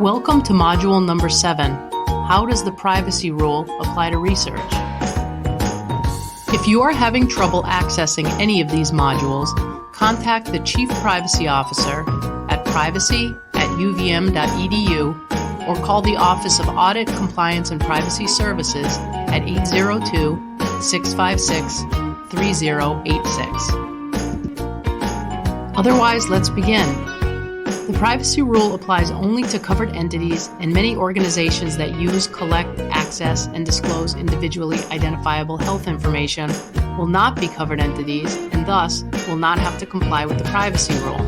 Welcome to Module number 7. How does the privacy rule apply to research? If you are having trouble accessing any of these modules, contact the Chief Privacy Officer at privacy@uvm.edu or call the Office of Audit, Compliance, and Privacy Services at 802-656-3086. Otherwise, let's begin. The privacy rule applies only to covered entities, and many organizations that use, collect, access, and disclose individually identifiable health information will not be covered entities and thus will not have to comply with the privacy rule.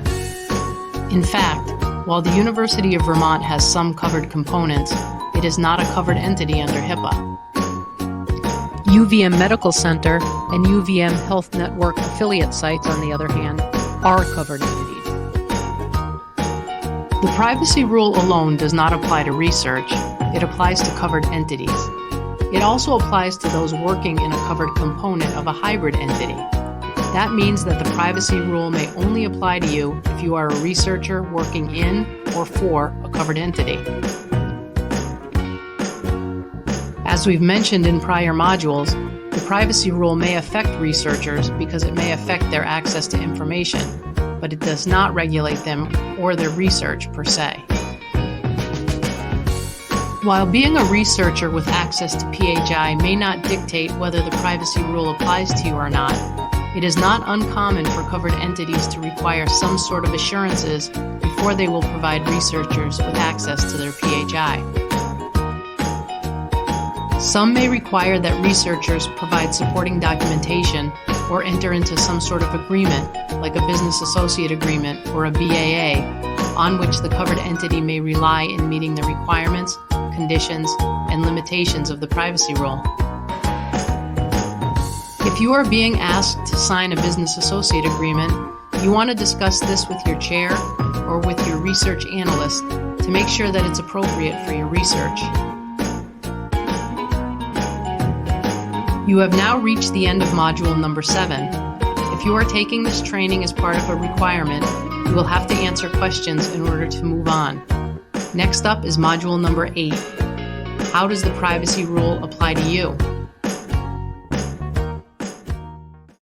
In fact, while the University of Vermont has some covered components, it is not a covered entity under HIPAA. UVM Medical Center and UVM Health Network affiliate sites, on the other hand, are covered entities. The privacy rule alone does not apply to research. It applies to covered entities. It also applies to those working in a covered component of a hybrid entity. That means that the privacy rule may only apply to you if you are a researcher working in or for a covered entity. As we've mentioned in prior modules, the privacy rule may affect researchers because it may affect their access to information, but it does not regulate them or their research per se. While being a researcher with access to PHI may not dictate whether the privacy rule applies to you or not, it is not uncommon for covered entities to require some sort of assurances before they will provide researchers with access to their PHI. Some may require that researchers provide supporting documentation or enter into some sort of agreement, like a business associate agreement or a BAA, on which the covered entity may rely in meeting the requirements, conditions, and limitations of the privacy rule. If you are being asked to sign a business associate agreement, you want to discuss this with your chair or with your research analyst to make sure that it's appropriate for your research. You have now reached the end of module number 7. If you are taking this training as part of a requirement, you will have to answer questions in order to move on. Next up is module number 8. How does the privacy rule apply to you?